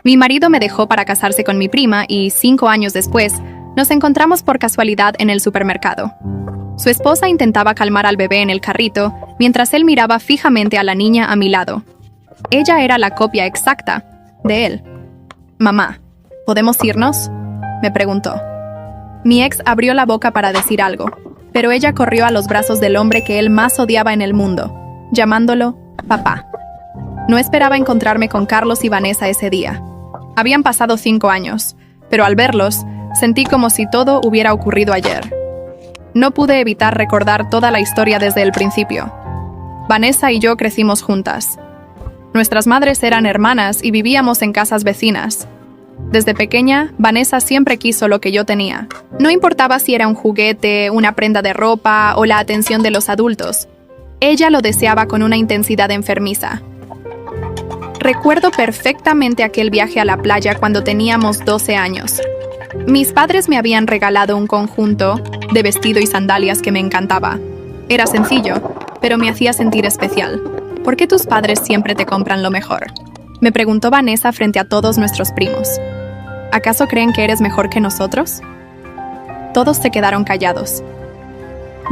Mi marido me dejó para casarse con mi prima y 5 años después, nos encontramos por casualidad en el supermercado. Su esposa intentaba calmar al bebé en el carrito, mientras él miraba fijamente a la niña a mi lado. Ella era la copia exacta de él. «Mamá, ¿podemos irnos?», me preguntó. Mi ex abrió la boca para decir algo, pero ella corrió a los brazos del hombre que él más odiaba en el mundo, llamándolo papá. No esperaba encontrarme con Carlos y Vanessa ese día. Habían pasado 5 años, pero al verlos, sentí como si todo hubiera ocurrido ayer. No pude evitar recordar toda la historia desde el principio. Vanessa y yo crecimos juntas. Nuestras madres eran hermanas y vivíamos en casas vecinas. Desde pequeña, Vanessa siempre quiso lo que yo tenía. No importaba si era un juguete, una prenda de ropa o la atención de los adultos. Ella lo deseaba con una intensidad enfermiza. Recuerdo perfectamente aquel viaje a la playa cuando teníamos 12 años. Mis padres me habían regalado un conjunto de vestido y sandalias que me encantaba. Era sencillo, pero me hacía sentir especial. ¿Por qué tus padres siempre te compran lo mejor?, me preguntó Vanessa frente a todos nuestros primos. ¿Acaso creen que eres mejor que nosotros? Todos se quedaron callados.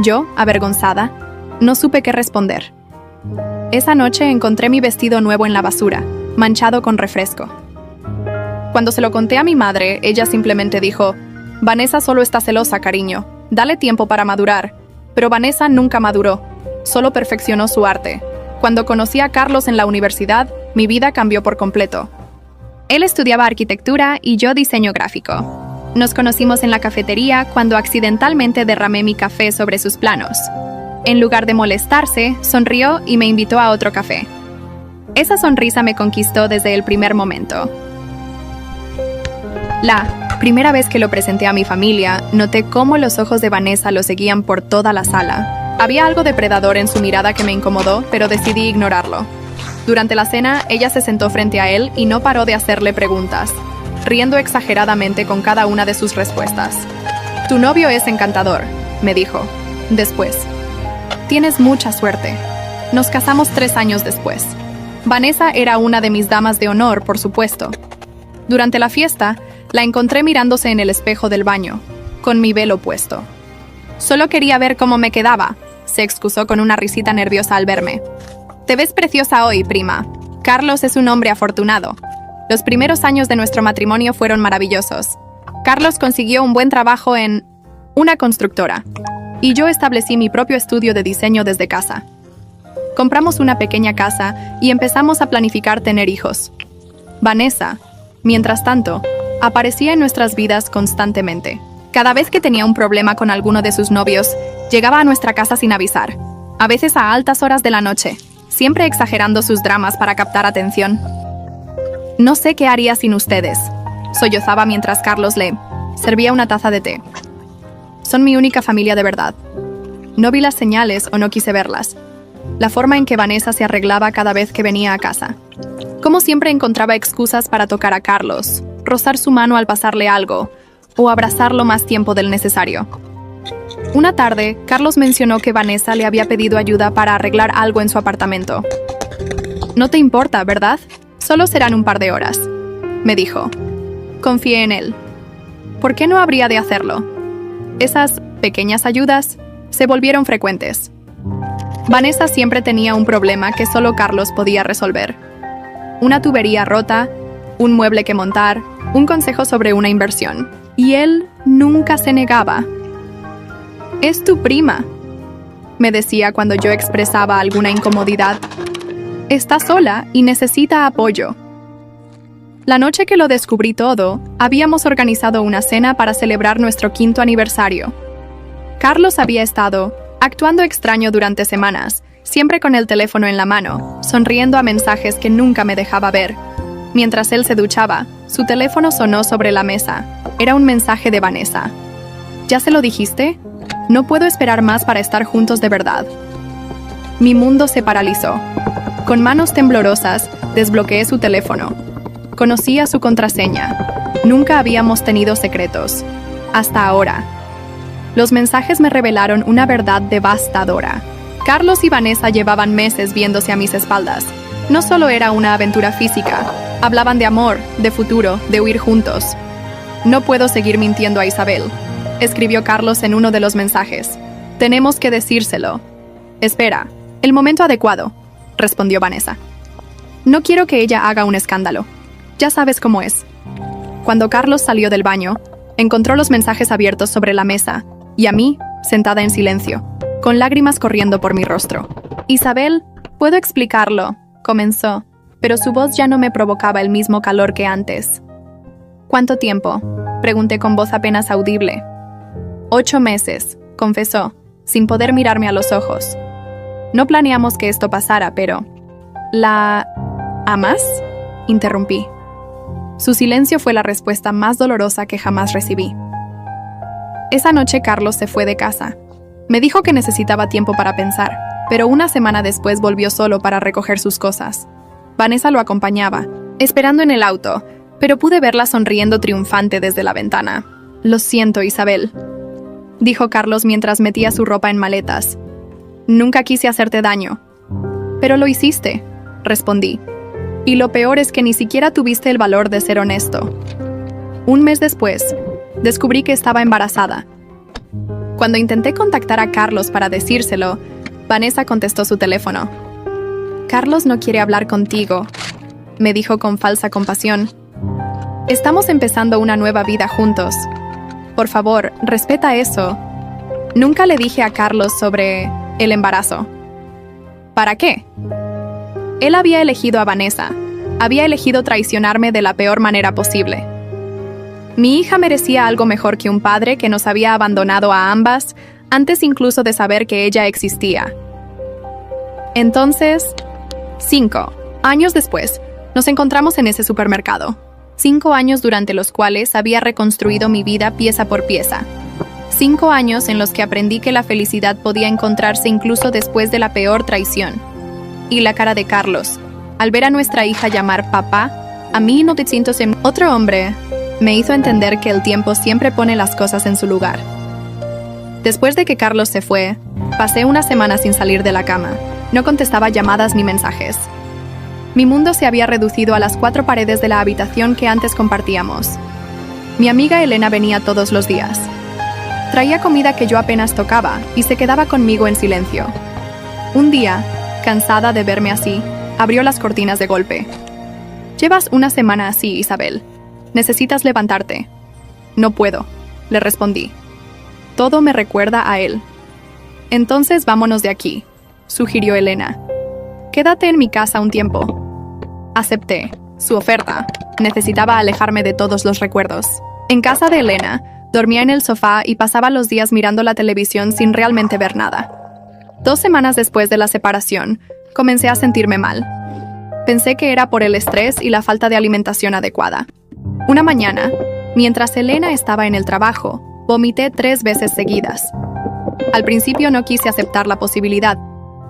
Yo, avergonzada, no supe qué responder. Esa noche encontré mi vestido nuevo en la basura, manchado con refresco. Cuando se lo conté a mi madre, ella simplemente dijo: «Vanessa solo está celosa, cariño. Dale tiempo para madurar». Pero Vanessa nunca maduró, solo perfeccionó su arte. Cuando conocí a Carlos en la universidad, mi vida cambió por completo. Él estudiaba arquitectura y yo diseño gráfico. Nos conocimos en la cafetería cuando accidentalmente derramé mi café sobre sus planos. En lugar de molestarse, sonrió y me invitó a otro café. Esa sonrisa me conquistó desde el primer momento. La primera vez que lo presenté a mi familia, noté cómo los ojos de Vanessa lo seguían por toda la sala. Había algo depredador en su mirada que me incomodó, pero decidí ignorarlo. Durante la cena, ella se sentó frente a él y no paró de hacerle preguntas, riendo exageradamente con cada una de sus respuestas. «Tu novio es encantador», me dijo. Después, «Tienes mucha suerte». Nos casamos 3 años después. Vanessa era una de mis damas de honor, por supuesto. Durante la fiesta, la encontré mirándose en el espejo del baño, con mi velo puesto. «Solo quería ver cómo me quedaba», se excusó con una risita nerviosa al verme. «Te ves preciosa hoy, prima. Carlos es un hombre afortunado». Los primeros años de nuestro matrimonio fueron maravillosos. Carlos consiguió un buen trabajo en una constructora, y yo establecí mi propio estudio de diseño desde casa. Compramos una pequeña casa y empezamos a planificar tener hijos. Vanessa, mientras tanto, aparecía en nuestras vidas constantemente. Cada vez que tenía un problema con alguno de sus novios, llegaba a nuestra casa sin avisar, a veces a altas horas de la noche, siempre exagerando sus dramas para captar atención. «No sé qué haría sin ustedes», sollozaba mientras Carlos le servía una taza de té. «Son mi única familia de verdad». No vi las señales o no quise verlas. La forma en que Vanessa se arreglaba cada vez que venía a casa. Como siempre encontraba excusas para tocar a Carlos, rozar su mano al pasarle algo, o abrazarlo más tiempo del necesario. Una tarde, Carlos mencionó que Vanessa le había pedido ayuda para arreglar algo en su apartamento. «No te importa, ¿verdad? Solo serán un par de horas», me dijo. Confié en él. ¿Por qué no habría de hacerlo? Esas pequeñas ayudas se volvieron frecuentes. Vanessa siempre tenía un problema que solo Carlos podía resolver. Una tubería rota, un mueble que montar, un consejo sobre una inversión. Y él nunca se negaba. «Es tu prima», me decía cuando yo expresaba alguna incomodidad. «Está sola y necesita apoyo». La noche que lo descubrí todo, habíamos organizado una cena para celebrar nuestro 5º aniversario. Carlos había estado actuando extraño durante semanas, siempre con el teléfono en la mano, sonriendo a mensajes que nunca me dejaba ver. Mientras él se duchaba, su teléfono sonó sobre la mesa. Era un mensaje de Vanessa. «¿Ya se lo dijiste? No puedo esperar más para estar juntos de verdad». Mi mundo se paralizó. Con manos temblorosas, desbloqueé su teléfono. Conocía su contraseña. Nunca habíamos tenido secretos. Hasta ahora. Los mensajes me revelaron una verdad devastadora. Carlos y Vanessa llevaban meses viéndose a mis espaldas. No solo era una aventura física, Hablaban de amor, de futuro, de huir juntos. No puedo seguir mintiendo a Isabel, escribió Carlos en uno de los mensajes. Tenemos que decírselo. Espera, el momento adecuado, respondió Vanessa. No quiero que ella haga un escándalo. Ya sabes cómo es. Cuando Carlos salió del baño, encontró los mensajes abiertos sobre la mesa y a mí, sentada en silencio, con lágrimas corriendo por mi rostro. Isabel, puedo explicarlo, comenzó, pero su voz ya no me provocaba el mismo calor que antes. ¿Cuánto tiempo?, pregunté con voz apenas audible. 8 meses, confesó, sin poder mirarme a los ojos. No planeamos que esto pasara, pero... ¿La amas?, interrumpí. Su silencio fue la respuesta más dolorosa que jamás recibí. Esa noche Carlos se fue de casa. Me dijo que necesitaba tiempo para pensar, pero una semana después volvió solo para recoger sus cosas. Vanessa lo acompañaba, esperando en el auto, pero pude verla sonriendo triunfante desde la ventana. Lo siento, Isabel, dijo Carlos mientras metía su ropa en maletas. Nunca quise hacerte daño. Pero lo hiciste, respondí. Y lo peor es que ni siquiera tuviste el valor de ser honesto. Un mes después, descubrí que estaba embarazada. Cuando intenté contactar a Carlos para decírselo, Vanessa contestó su teléfono. Carlos no quiere hablar contigo, me dijo con falsa compasión. Estamos empezando una nueva vida juntos. Por favor, respeta eso. Nunca le dije a Carlos sobre el embarazo. ¿Para qué? Él había elegido a Vanessa. Había elegido traicionarme de la peor manera posible. Mi hija merecía algo mejor que un padre que nos había abandonado a ambas antes incluso de saber que ella existía. Entonces, 5 años después, nos encontramos en ese supermercado. 5 años durante los cuales había reconstruido mi vida pieza por pieza. 5 años en los que aprendí que la felicidad podía encontrarse incluso después de la peor traición. Y la cara de Carlos, al ver a nuestra hija llamar papá, a mí no te siento sem... Otro hombre me hizo entender que el tiempo siempre pone las cosas en su lugar. Después de que Carlos se fue, pasé una semana sin salir de la cama. No contestaba llamadas ni mensajes. Mi mundo se había reducido a las 4 paredes de la habitación que antes compartíamos. Mi amiga Elena venía todos los días. Traía comida que yo apenas tocaba y se quedaba conmigo en silencio. Un día, cansada de verme así, abrió las cortinas de golpe. Llevas una semana así, Isabel. Necesitas levantarte. No puedo, le respondí. Todo me recuerda a él. Entonces vámonos de aquí, sugirió Elena. Quédate en mi casa un tiempo. Acepté su oferta. Necesitaba alejarme de todos los recuerdos. En casa de Elena, dormía en el sofá y pasaba los días mirando la televisión sin realmente ver nada. 2 semanas después de la separación, comencé a sentirme mal. Pensé que era por el estrés y la falta de alimentación adecuada. Una mañana, mientras Elena estaba en el trabajo, vomité 3 veces seguidas. Al principio no quise aceptar la posibilidad,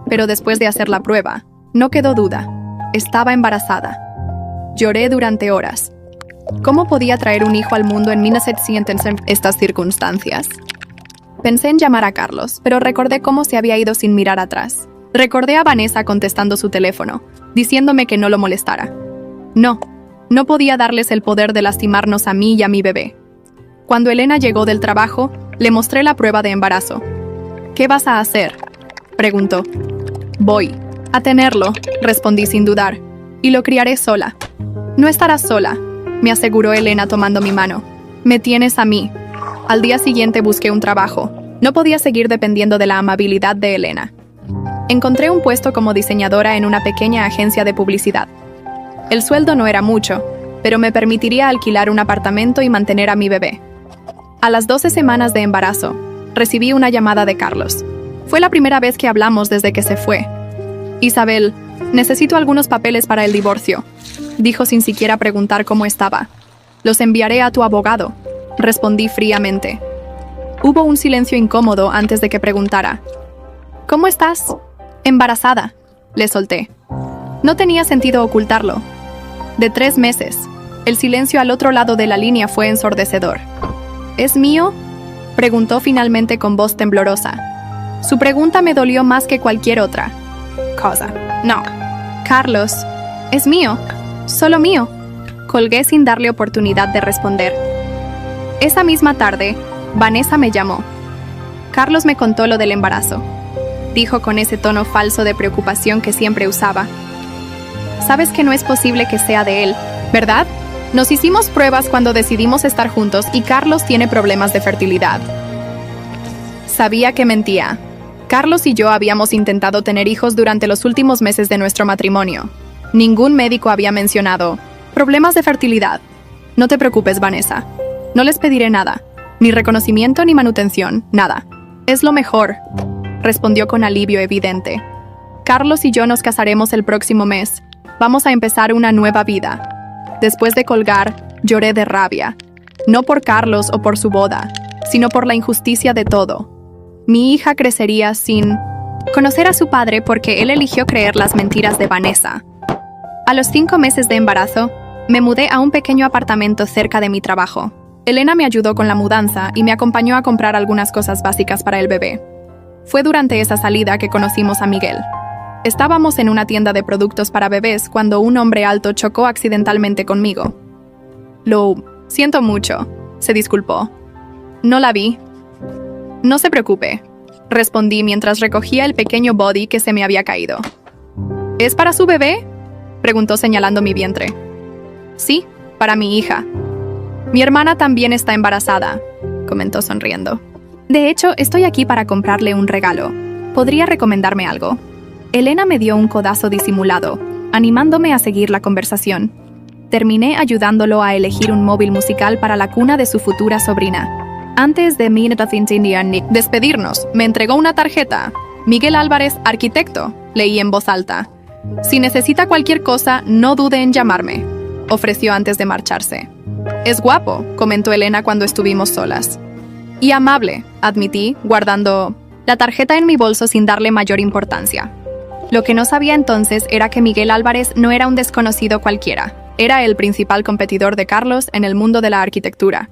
pero después de hacer la prueba, no quedó duda. Estaba embarazada. Lloré durante horas. ¿Cómo podía traer un hijo al mundo en 1900 en estas circunstancias? Pensé en llamar a Carlos, pero recordé cómo se había ido sin mirar atrás. Recordé a Vanessa contestando su teléfono, diciéndome que no lo molestara. No podía darles el poder de lastimarnos a mí y a mi bebé. Cuando Elena llegó del trabajo, le mostré la prueba de embarazo. ¿Qué vas a hacer?, preguntó. Voy a tenerlo, respondí sin dudar, y lo criaré sola. No estarás sola, me aseguró Elena tomando mi mano. Me tienes a mí. Al día siguiente busqué un trabajo. No podía seguir dependiendo de la amabilidad de Elena. Encontré un puesto como diseñadora en una pequeña agencia de publicidad. El sueldo no era mucho, pero me permitiría alquilar un apartamento y mantener a mi bebé. A las 12 semanas de embarazo, recibí una llamada de Carlos. Fue la primera vez que hablamos desde que se fue. Isabel, necesito algunos papeles para el divorcio, dijo sin siquiera preguntar cómo estaba. Los enviaré a tu abogado, respondí fríamente. Hubo un silencio incómodo antes de que preguntara. ¿Cómo estás? Embarazada, le solté. No tenía sentido ocultarlo. De 3 meses. El silencio al otro lado de la línea fue ensordecedor. ¿Es mío?, preguntó finalmente con voz temblorosa. Su pregunta me dolió más que cualquier otra cosa. No. Carlos, es mío. Solo mío. Colgué sin darle oportunidad de responder. Esa misma tarde, Vanessa me llamó. Carlos me contó lo del embarazo. Dijo con ese tono falso de preocupación que siempre usaba. Sabes que no es posible que sea de él, ¿verdad? Nos hicimos pruebas cuando decidimos estar juntos y Carlos tiene problemas de fertilidad. Sabía que mentía. Carlos y yo habíamos intentado tener hijos durante los últimos meses de nuestro matrimonio. Ningún médico había mencionado problemas de fertilidad. No te preocupes, Vanessa. No les pediré nada. Ni reconocimiento ni manutención, nada. Es lo mejor, respondió con alivio evidente. Carlos y yo nos casaremos el próximo mes. Vamos a empezar una nueva vida. Después de colgar, lloré de rabia. No por Carlos o por su boda, sino por la injusticia de todo. Mi hija crecería sin conocer a su padre porque él eligió creer las mentiras de Vanessa. A los 5 meses de embarazo, me mudé a un pequeño apartamento cerca de mi trabajo. Elena me ayudó con la mudanza y me acompañó a comprar algunas cosas básicas para el bebé. Fue durante esa salida que conocimos a Miguel. Estábamos en una tienda de productos para bebés cuando un hombre alto chocó accidentalmente conmigo. Lo siento mucho, se disculpó. No la vi. No se preocupe, respondí mientras recogía el pequeño body que se me había caído. ¿Es para su bebé?, preguntó señalando mi vientre. Sí, para mi hija. Mi hermana también está embarazada, comentó sonriendo. De hecho, estoy aquí para comprarle un regalo. ¿Podría recomendarme algo? Elena me dio un codazo disimulado, animándome a seguir la conversación. Terminé ayudándolo a elegir un móvil musical para la cuna de su futura sobrina. Antes de despedirnos, me entregó una tarjeta. Miguel Álvarez, arquitecto, leí en voz alta. Si necesita cualquier cosa, no dude en llamarme, ofreció antes de marcharse. Es guapo, comentó Elena cuando estuvimos solas. Y amable, admití, guardando la tarjeta en mi bolso sin darle mayor importancia. Lo que no sabía entonces era que Miguel Álvarez no era un desconocido cualquiera. Era el principal competidor de Carlos en el mundo de la arquitectura.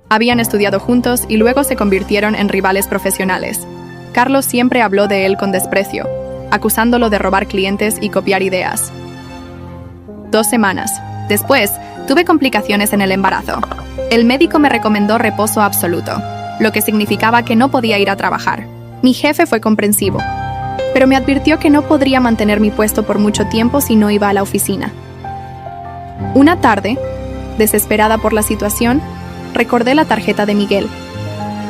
Habían estudiado juntos y luego se convirtieron en rivales profesionales. Carlos siempre habló de él con desprecio, acusándolo de robar clientes y copiar ideas. 2 semanas después, tuve complicaciones en el embarazo. El médico me recomendó reposo absoluto, lo que significaba que no podía ir a trabajar. Mi jefe fue comprensivo, pero me advirtió que no podría mantener mi puesto por mucho tiempo si no iba a la oficina. Una tarde, desesperada por la situación, recordé la tarjeta de Miguel.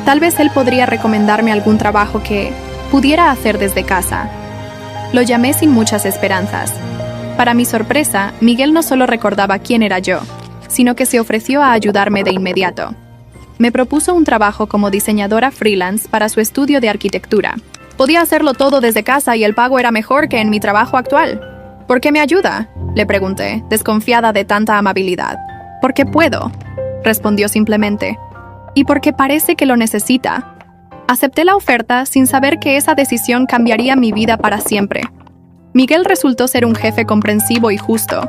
Tal vez él podría recomendarme algún trabajo que pudiera hacer desde casa. Lo llamé sin muchas esperanzas. Para mi sorpresa, Miguel no solo recordaba quién era yo, sino que se ofreció a ayudarme de inmediato. Me propuso un trabajo como diseñadora freelance para su estudio de arquitectura. Podía hacerlo todo desde casa y el pago era mejor que en mi trabajo actual. ¿Por qué me ayuda?, le pregunté, desconfiada de tanta amabilidad. «Porque puedo», respondió simplemente. «Y porque parece que lo necesita». Acepté la oferta sin saber que esa decisión cambiaría mi vida para siempre. Miguel resultó ser un jefe comprensivo y justo.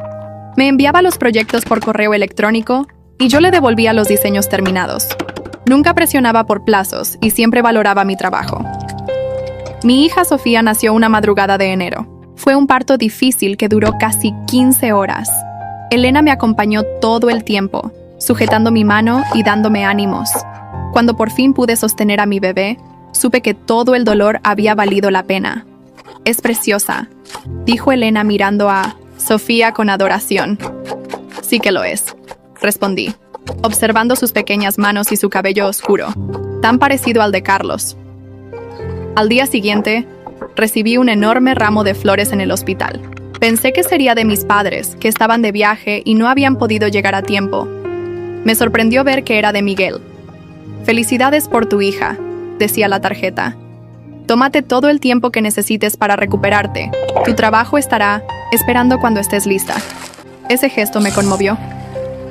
Me enviaba los proyectos por correo electrónico y yo le devolvía los diseños terminados. Nunca presionaba por plazos y siempre valoraba mi trabajo. Mi hija Sofía nació una madrugada de enero. Fue un parto difícil que duró casi 15 horas. Elena me acompañó todo el tiempo, sujetando mi mano y dándome ánimos. Cuando por fin pude sostener a mi bebé, supe que todo el dolor había valido la pena. «Es preciosa», dijo Elena mirando a Sofía con adoración. «Sí que lo es», respondí, observando sus pequeñas manos y su cabello oscuro, tan parecido al de Carlos. Al día siguiente, recibí un enorme ramo de flores en el hospital. Pensé que sería de mis padres, que estaban de viaje y no habían podido llegar a tiempo. Me sorprendió ver que era de Miguel. «Felicidades por tu hija», decía la tarjeta. «Tómate todo el tiempo que necesites para recuperarte. Tu trabajo estará esperando cuando estés lista». Ese gesto me conmovió.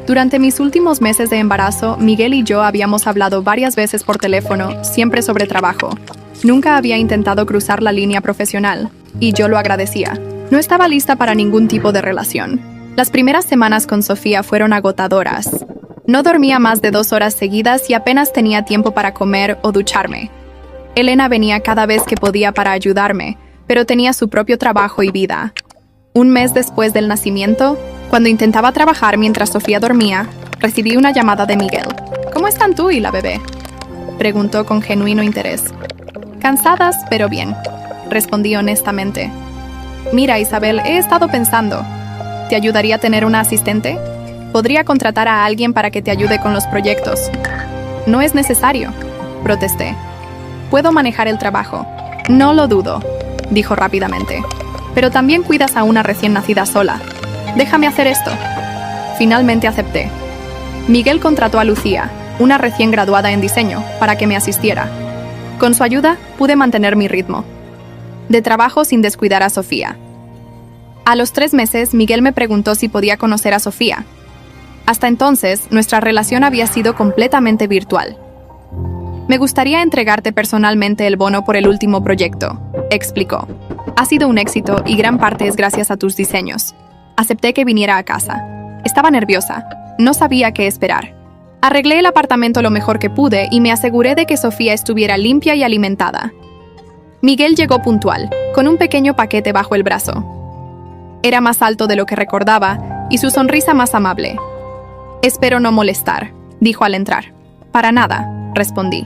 Durante mis últimos meses de embarazo, Miguel y yo habíamos hablado varias veces por teléfono, siempre sobre trabajo. Nunca había intentado cruzar la línea profesional, y yo lo agradecía. No estaba lista para ningún tipo de relación. Las primeras semanas con Sofía fueron agotadoras. No dormía más de 2 horas seguidas y apenas tenía tiempo para comer o ducharme. Elena venía cada vez que podía para ayudarme, pero tenía su propio trabajo y vida. Un mes después del nacimiento, Cuando intentaba trabajar mientras Sofía dormía, recibí una llamada de Miguel. ¿Cómo están tú y la bebé?, preguntó con genuino interés. Cansadas, pero bien, respondí honestamente. Mira, Isabel, he estado pensando. ¿Te ayudaría a tener una asistente? Podría contratar a alguien para que te ayude con los proyectos. No es necesario, protesté. Puedo manejar el trabajo. No lo dudo, dijo rápidamente. Pero también cuidas a una recién nacida sola. Déjame hacer esto. Finalmente acepté. Miguel contrató a Lucía, una recién graduada en diseño, para que me asistiera. Con su ayuda, pude mantener mi ritmo de trabajo sin descuidar a Sofía. A los 3 meses, Miguel me preguntó si podía conocer a Sofía. Hasta entonces, nuestra relación había sido completamente virtual. Me gustaría entregarte personalmente el bono por el último proyecto, explicó. Ha sido un éxito y gran parte es gracias a tus diseños. Acepté que viniera a casa. Estaba nerviosa. No sabía qué esperar. Arreglé el apartamento lo mejor que pude y me aseguré de que Sofía estuviera limpia y alimentada. Miguel llegó puntual, con un pequeño paquete bajo el brazo. Era más alto de lo que recordaba y su sonrisa más amable. Espero no molestar, dijo al entrar. Para nada, respondí.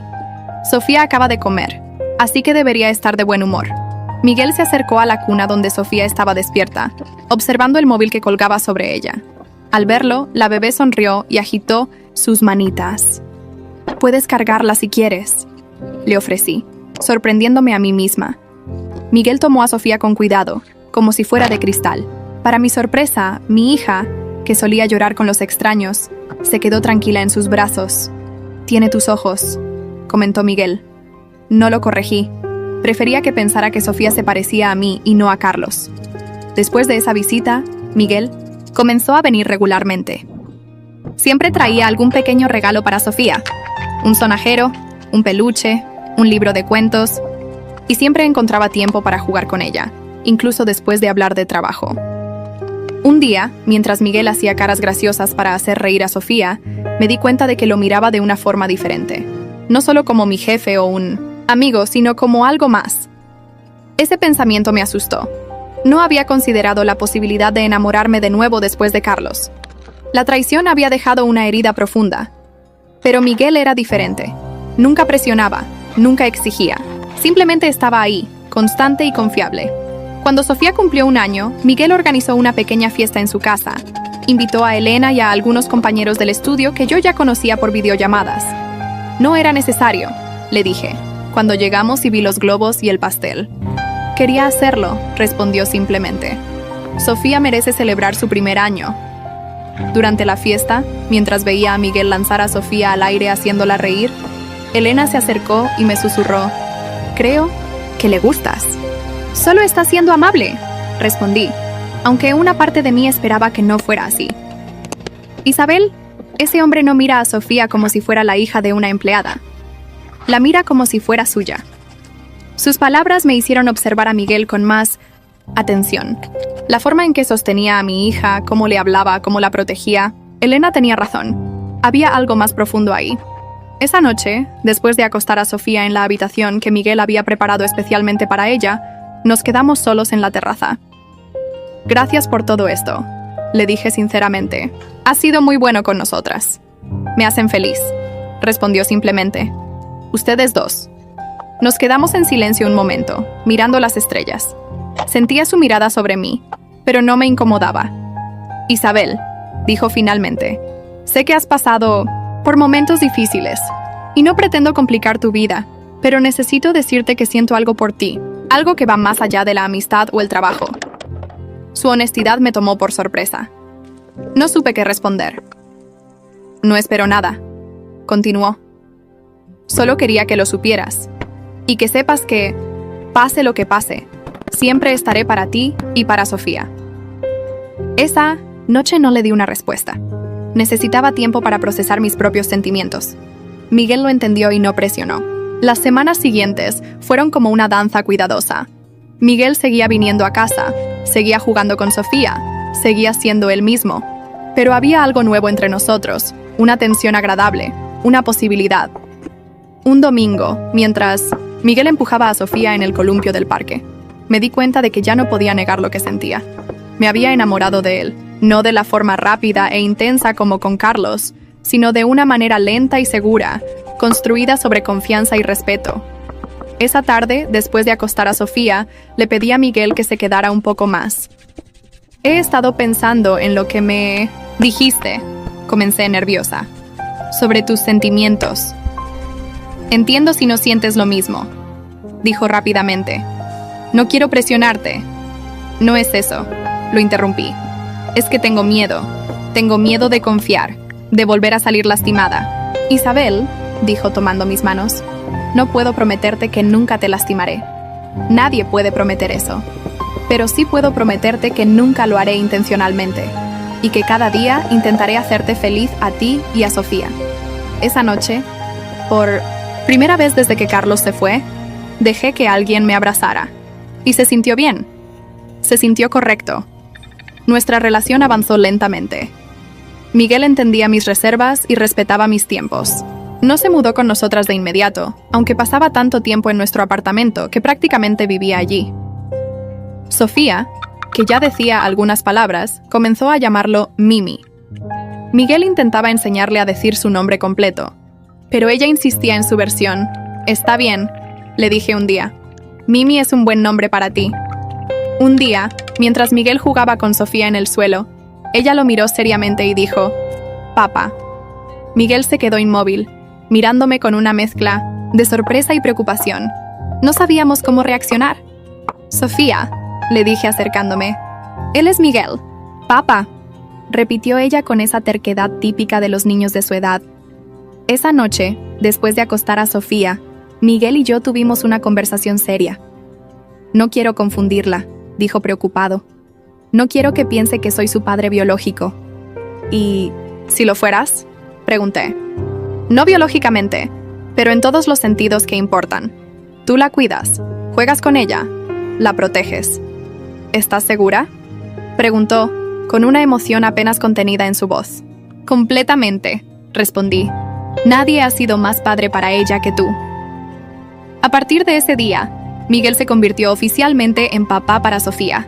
Sofía acaba de comer, así que debería estar de buen humor. Miguel se acercó a la cuna donde Sofía estaba despierta, observando el móvil que colgaba sobre ella. Al verlo, la bebé sonrió y agitó sus manitas. Puedes cargarla si quieres, le ofrecí, sorprendiéndome a mí misma. Miguel tomó a Sofía con cuidado, como si fuera de cristal. Para mi sorpresa, mi hija, que solía llorar con los extraños, se quedó tranquila en sus brazos. Tiene tus ojos, comentó Miguel. No lo corregí. Prefería que pensara que Sofía se parecía a mí y no a Carlos. Después de esa visita, Miguel comenzó a venir regularmente. Siempre traía algún pequeño regalo para Sofía. Un sonajero, un peluche, un libro de cuentos, y siempre encontraba tiempo para jugar con ella, incluso después de hablar de trabajo. Un día, mientras Miguel hacía caras graciosas para hacer reír a Sofía, me di cuenta de que lo miraba de una forma diferente. No solo como mi jefe o un amigo, sino como algo más. Ese pensamiento me asustó. No había considerado la posibilidad de enamorarme de nuevo después de Carlos. La traición había dejado una herida profunda. Pero Miguel era diferente. Nunca presionaba, nunca exigía. Simplemente estaba ahí, constante y confiable. Cuando Sofía cumplió 1 año, Miguel organizó una pequeña fiesta en su casa. Invitó a Elena y a algunos compañeros del estudio que yo ya conocía por videollamadas. No era necesario, le dije, cuando llegamos y vi los globos y el pastel. Quería hacerlo, respondió simplemente. Sofía merece celebrar su primer año. Durante la fiesta, mientras veía a Miguel lanzar a Sofía al aire haciéndola reír, Elena se acercó y me susurró: «Creo que le gustas». «Solo está siendo amable», respondí, aunque una parte de mí esperaba que no fuera así. «Isabel, ese hombre no mira a Sofía como si fuera la hija de una empleada. La mira como si fuera suya». Sus palabras me hicieron observar a Miguel con más atención. La forma en que sostenía a mi hija, cómo le hablaba, cómo la protegía. Elena tenía razón. Había algo más profundo ahí. Esa noche, después de acostar a Sofía en la habitación que Miguel había preparado especialmente para ella, nos quedamos solos en la terraza. «Gracias por todo esto», le dije sinceramente. «Has sido muy bueno con nosotras». «Me hacen feliz», respondió simplemente. «Ustedes dos». Nos quedamos en silencio un momento, mirando las estrellas. Sentía su mirada sobre mí, pero no me incomodaba. «Isabel», dijo finalmente, «sé que has pasado por momentos difíciles, y no pretendo complicar tu vida, pero necesito decirte que siento algo por ti, algo que va más allá de la amistad o el trabajo». Su honestidad me tomó por sorpresa. No supe qué responder. «No espero nada», continuó. «Solo quería que lo supieras, y que sepas que, pase lo que pase, siempre estaré para ti y para Sofía». Esa noche no le di una respuesta. Necesitaba tiempo para procesar mis propios sentimientos. Miguel lo entendió y no presionó. Las semanas siguientes fueron como una danza cuidadosa. Miguel seguía viniendo a casa, seguía jugando con Sofía, seguía siendo él mismo. Pero había algo nuevo entre nosotros, una tensión agradable, una posibilidad. Un domingo, mientras Miguel empujaba a Sofía en el columpio del parque, me di cuenta de que ya no podía negar lo que sentía. Me había enamorado de él, no de la forma rápida e intensa como con Carlos, sino de una manera lenta y segura, construida sobre confianza y respeto. Esa tarde, después de acostar a Sofía, le pedí a Miguel que se quedara un poco más. He estado pensando en lo que me dijiste, comencé nerviosa, sobre tus sentimientos. Entiendo si no sientes lo mismo, dijo rápidamente. No quiero presionarte. No es eso, lo interrumpí. Es que tengo miedo de confiar, de volver a salir lastimada. Isabel, dijo tomando mis manos, no puedo prometerte que nunca te lastimaré. Nadie puede prometer eso. Pero sí puedo prometerte que nunca lo haré intencionalmente y que cada día intentaré hacerte feliz a ti y a Sofía. Esa noche, por primera vez desde que Carlos se fue, dejé que alguien me abrazara. Y se sintió bien. Se sintió correcto. Nuestra relación avanzó lentamente. Miguel entendía mis reservas y respetaba mis tiempos. No se mudó con nosotras de inmediato, aunque pasaba tanto tiempo en nuestro apartamento que prácticamente vivía allí. Sofía, que ya decía algunas palabras, comenzó a llamarlo Mimi. Miguel intentaba enseñarle a decir su nombre completo, pero ella insistía en su versión. Está bien, le dije un día. Mimi es un buen nombre para ti. Un día, mientras Miguel jugaba con Sofía en el suelo, ella lo miró seriamente y dijo, «Papá». Miguel se quedó inmóvil, mirándome con una mezcla de sorpresa y preocupación. No sabíamos cómo reaccionar. «Sofía», le dije acercándome. «Él es Miguel». «Papá», repitió ella con esa terquedad típica de los niños de su edad. Esa noche, después de acostar a Sofía, Miguel y yo tuvimos una conversación seria. «No quiero confundirla», dijo preocupado. «No quiero que piense que soy su padre biológico». «¿Y si lo fueras?», pregunté. «No biológicamente, pero en todos los sentidos que importan. Tú la cuidas, juegas con ella, la proteges». «¿Estás segura?», preguntó, con una emoción apenas contenida en su voz. «Completamente», respondí. «Nadie ha sido más padre para ella que tú». A partir de ese día, Miguel se convirtió oficialmente en papá para Sofía.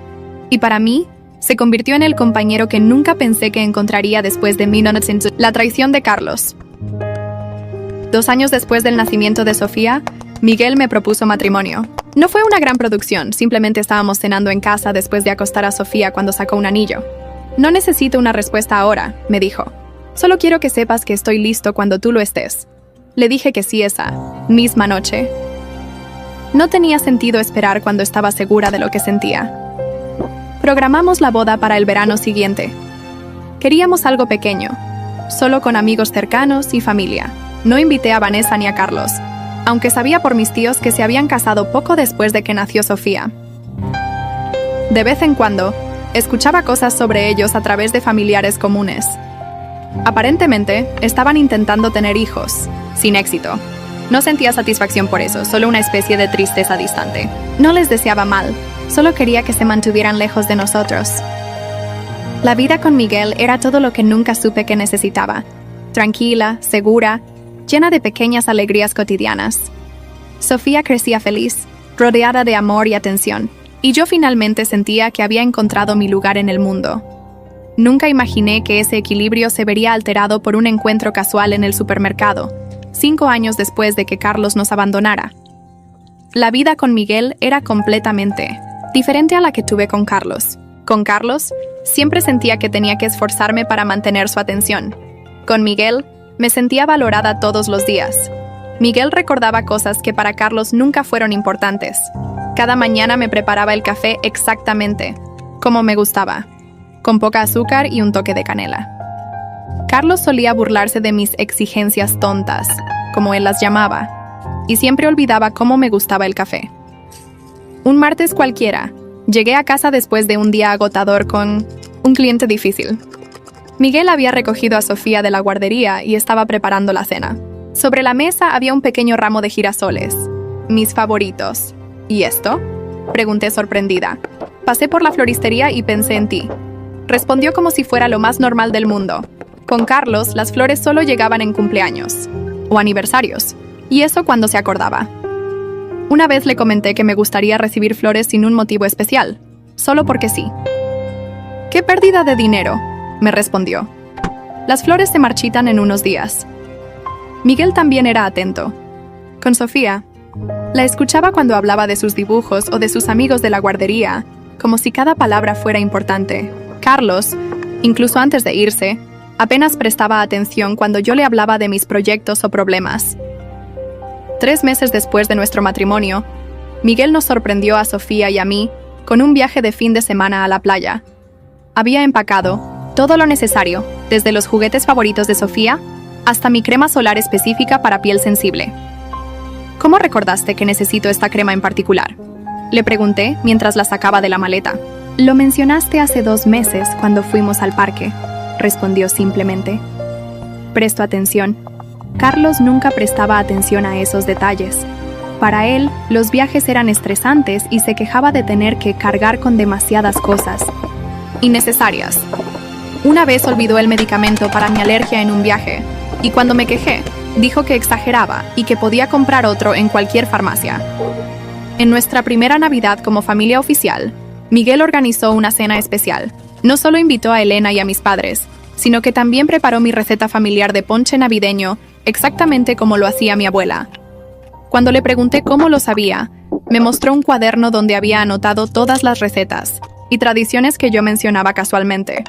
Y para mí, se convirtió en el compañero que nunca pensé que encontraría después de la traición de Carlos. 2 años después del nacimiento de Sofía, Miguel me propuso matrimonio. No fue una gran producción, simplemente estábamos cenando en casa después de acostar a Sofía cuando sacó un anillo. «No necesito una respuesta ahora», me dijo. «Solo quiero que sepas que estoy listo cuando tú lo estés». Le dije que sí esa misma noche. No tenía sentido esperar cuando estaba segura de lo que sentía. Programamos la boda para el verano siguiente. Queríamos algo pequeño, solo con amigos cercanos y familia. No invité a Vanessa ni a Carlos, aunque sabía por mis tíos que se habían casado poco después de que nació Sofía. De vez en cuando, escuchaba cosas sobre ellos a través de familiares comunes. Aparentemente, estaban intentando tener hijos, sin éxito. No sentía satisfacción por eso, solo una especie de tristeza distante. No les deseaba mal, solo quería que se mantuvieran lejos de nosotros. La vida con Miguel era todo lo que nunca supe que necesitaba. Tranquila, segura, llena de pequeñas alegrías cotidianas. Sofía crecía feliz, rodeada de amor y atención, y yo finalmente sentía que había encontrado mi lugar en el mundo. Nunca imaginé que ese equilibrio se vería alterado por un encuentro casual en el supermercado, 5 años después de que Carlos nos abandonara. La vida con Miguel era completamente diferente a la que tuve con Carlos. Con Carlos, siempre sentía que tenía que esforzarme para mantener su atención. Con Miguel, me sentía valorada todos los días. Miguel recordaba cosas que para Carlos nunca fueron importantes. Cada mañana me preparaba el café exactamente, como me gustaba, con poca azúcar y un toque de canela. Carlos solía burlarse de mis exigencias tontas, como él las llamaba, y siempre olvidaba cómo me gustaba el café. Un martes cualquiera, llegué a casa después de un día agotador con un cliente difícil. Miguel había recogido a Sofía de la guardería y estaba preparando la cena. Sobre la mesa había un pequeño ramo de girasoles, mis favoritos. ¿Y esto?, pregunté sorprendida. Pasé por la floristería y pensé en ti. Respondió como si fuera lo más normal del mundo. Con Carlos, las flores solo llegaban en cumpleaños o aniversarios, y eso cuando se acordaba. Una vez le comenté que me gustaría recibir flores sin un motivo especial, solo porque sí. «¿Qué pérdida de dinero?», me respondió. «Las flores se marchitan en unos días». Miguel también era atento. Con Sofía, la escuchaba cuando hablaba de sus dibujos o de sus amigos de la guardería, como si cada palabra fuera importante. Carlos, incluso antes de irse, apenas prestaba atención cuando yo le hablaba de mis proyectos o problemas. 3 meses después de nuestro matrimonio, Miguel nos sorprendió a Sofía y a mí con un viaje de fin de semana a la playa. Había empacado todo lo necesario, desde los juguetes favoritos de Sofía hasta mi crema solar específica para piel sensible. ¿Cómo recordaste que necesito esta crema en particular?, le pregunté mientras la sacaba de la maleta. «Lo mencionaste hace 2 meses cuando fuimos al parque», respondió simplemente. Presto atención. Carlos nunca prestaba atención a esos detalles. Para él, los viajes eran estresantes y se quejaba de tener que cargar con demasiadas cosas innecesarias. Una vez olvidó el medicamento para mi alergia en un viaje, y cuando me quejé, dijo que exageraba y que podía comprar otro en cualquier farmacia. En nuestra primera Navidad como familia oficial, Miguel organizó una cena especial. No solo invitó a Elena y a mis padres, sino que también preparó mi receta familiar de ponche navideño exactamente como lo hacía mi abuela. Cuando le pregunté cómo lo sabía, me mostró un cuaderno donde había anotado todas las recetas y tradiciones que yo mencionaba casualmente.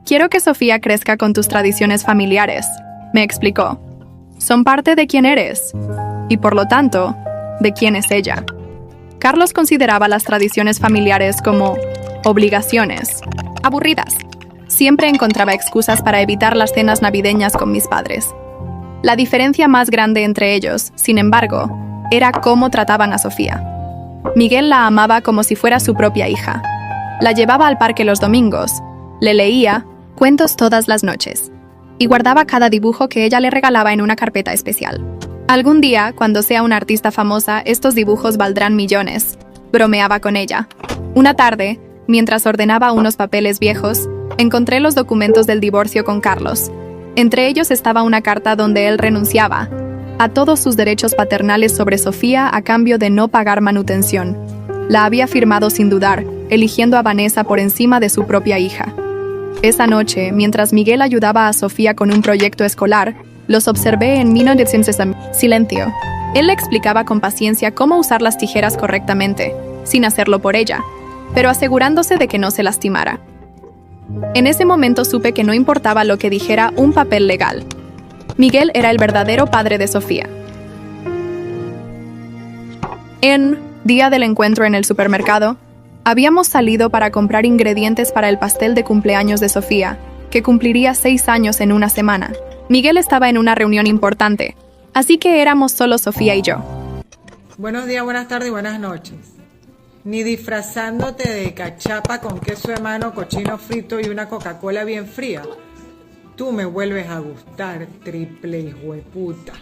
«Quiero que Sofía crezca con tus tradiciones familiares», me explicó. «Son parte de quién eres, y por lo tanto, de quién es ella». Carlos consideraba las tradiciones familiares como obligaciones aburridas. Siempre encontraba excusas para evitar las cenas navideñas con mis padres. La diferencia más grande entre ellos, sin embargo, era cómo trataban a Sofía. Miguel la amaba como si fuera su propia hija. La llevaba al parque los domingos, le leía cuentos todas las noches y guardaba cada dibujo que ella le regalaba en una carpeta especial. «Algún día, cuando sea una artista famosa, estos dibujos valdrán millones», bromeaba con ella. Una tarde, mientras ordenaba unos papeles viejos, encontré los documentos del divorcio con Carlos. Entre ellos estaba una carta donde él renunciaba a todos sus derechos paternales sobre Sofía a cambio de no pagar manutención. La había firmado sin dudar, eligiendo a Vanessa por encima de su propia hija. Esa noche, mientras Miguel ayudaba a Sofía con un proyecto escolar, los observé en silencio. Él le explicaba con paciencia cómo usar las tijeras correctamente, sin hacerlo por ella, pero asegurándose de que no se lastimara. En ese momento supe que no importaba lo que dijera un papel legal. Miguel era el verdadero padre de Sofía. En día del encuentro en el supermercado, habíamos salido para comprar ingredientes para el pastel de cumpleaños de Sofía, que cumpliría 6 años en una semana. Miguel estaba en una reunión importante, así que éramos solo Sofía y yo. Buenos días, buenas tardes y buenas noches. Ni disfrazándote de cachapa con queso de mano, cochino frito y una Coca-Cola bien fría. Tú me vuelves a gustar, triple hijueputa.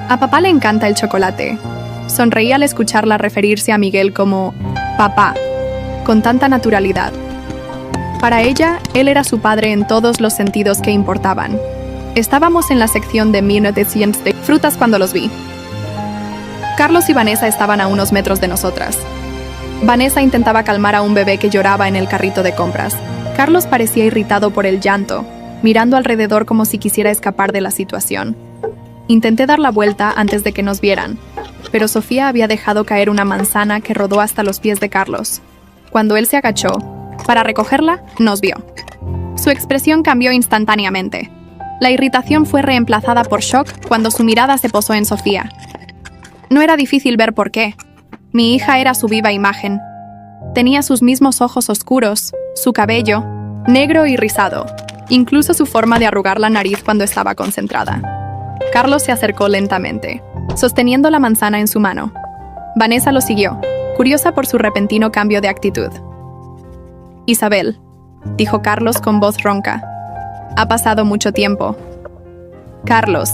A papá le encanta el chocolate. Sonreí al escucharla referirse a Miguel como papá, con tanta naturalidad. Para ella, él era su padre en todos los sentidos que importaban. Estábamos en la sección de frutas cuando los vi. Carlos y Vanessa estaban a unos metros de nosotras. Vanessa intentaba calmar a un bebé que lloraba en el carrito de compras. Carlos parecía irritado por el llanto, mirando alrededor como si quisiera escapar de la situación. Intenté dar la vuelta antes de que nos vieran, pero Sofía había dejado caer una manzana que rodó hasta los pies de Carlos. Cuando él se agachó para recogerla, nos vio. Su expresión cambió instantáneamente. La irritación fue reemplazada por shock cuando su mirada se posó en Sofía. No era difícil ver por qué. Mi hija era su viva imagen. Tenía sus mismos ojos oscuros, su cabello, negro y rizado, incluso su forma de arrugar la nariz cuando estaba concentrada. Carlos se acercó lentamente, sosteniendo la manzana en su mano. Vanessa lo siguió, curiosa por su repentino cambio de actitud. «Isabel», dijo Carlos con voz ronca. «Ha pasado mucho tiempo». «Carlos»,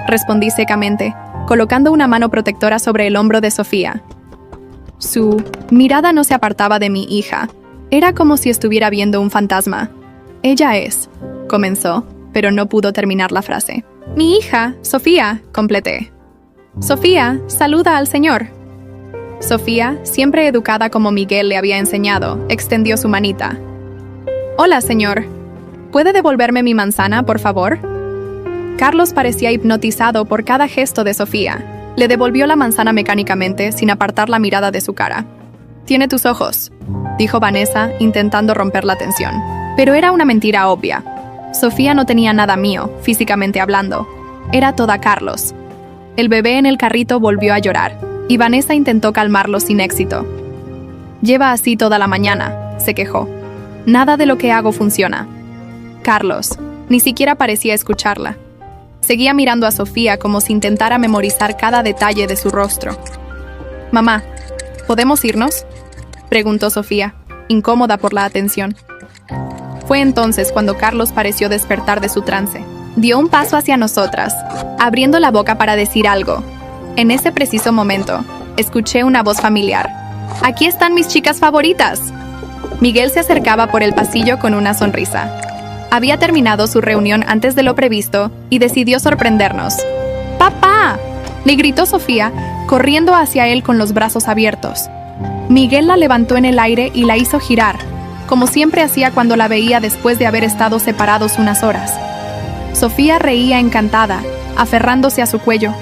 respondí secamente, colocando una mano protectora sobre el hombro de Sofía. Su mirada no se apartaba de mi hija. Era como si estuviera viendo un fantasma. «Ella es», comenzó, pero no pudo terminar la frase. «Mi hija, Sofía», completé. «Sofía, saluda al señor». Sofía, siempre educada como Miguel le había enseñado, extendió su manita. «Hola, señor. ¿Puede devolverme mi manzana, por favor?» Carlos parecía hipnotizado por cada gesto de Sofía. Le devolvió la manzana mecánicamente, sin apartar la mirada de su cara. «Tiene tus ojos», dijo Vanessa, intentando romper la tensión. Pero era una mentira obvia. Sofía no tenía nada mío, físicamente hablando. Era toda Carlos. El bebé en el carrito volvió a llorar, y Vanessa intentó calmarlo sin éxito. «Lleva así toda la mañana», se quejó. «Nada de lo que hago funciona». Carlos ni siquiera parecía escucharla. Seguía mirando a Sofía como si intentara memorizar cada detalle de su rostro. «Mamá, ¿podemos irnos?», preguntó Sofía, incómoda por la atención. Fue entonces cuando Carlos pareció despertar de su trance. Dio un paso hacia nosotras, abriendo la boca para decir algo. En ese preciso momento, escuché una voz familiar. «¡Aquí están mis chicas favoritas!». Miguel se acercaba por el pasillo con una sonrisa. Había terminado su reunión antes de lo previsto y decidió sorprendernos. «¡Papá!», le gritó Sofía, corriendo hacia él con los brazos abiertos. Miguel la levantó en el aire y la hizo girar, como siempre hacía cuando la veía después de haber estado separados unas horas. Sofía reía encantada, aferrándose a su cuello,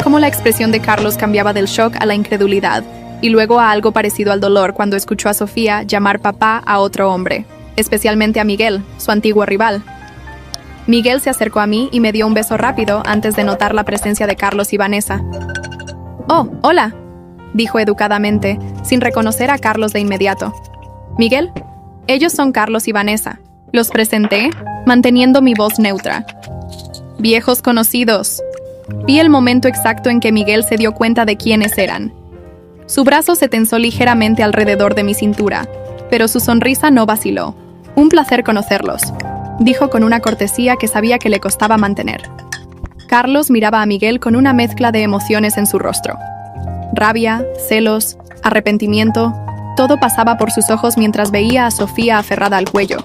como la expresión de Carlos cambiaba del shock a la incredulidad, y luego a algo parecido al dolor cuando escuchó a Sofía llamar papá a otro hombre, especialmente a Miguel, su antiguo rival. Miguel se acercó a mí y me dio un beso rápido antes de notar la presencia de Carlos y Vanessa. «Oh, hola», dijo educadamente, sin reconocer a Carlos de inmediato. «Miguel, ellos son Carlos y Vanessa». Los presenté, manteniendo mi voz neutra. «Viejos conocidos». Vi el momento exacto en que Miguel se dio cuenta de quiénes eran. Su brazo se tensó ligeramente alrededor de mi cintura, pero su sonrisa no vaciló. «Un placer conocerlos», dijo con una cortesía que sabía que le costaba mantener. Carlos miraba a Miguel con una mezcla de emociones en su rostro. Rabia, celos, arrepentimiento, todo pasaba por sus ojos mientras veía a Sofía aferrada al cuello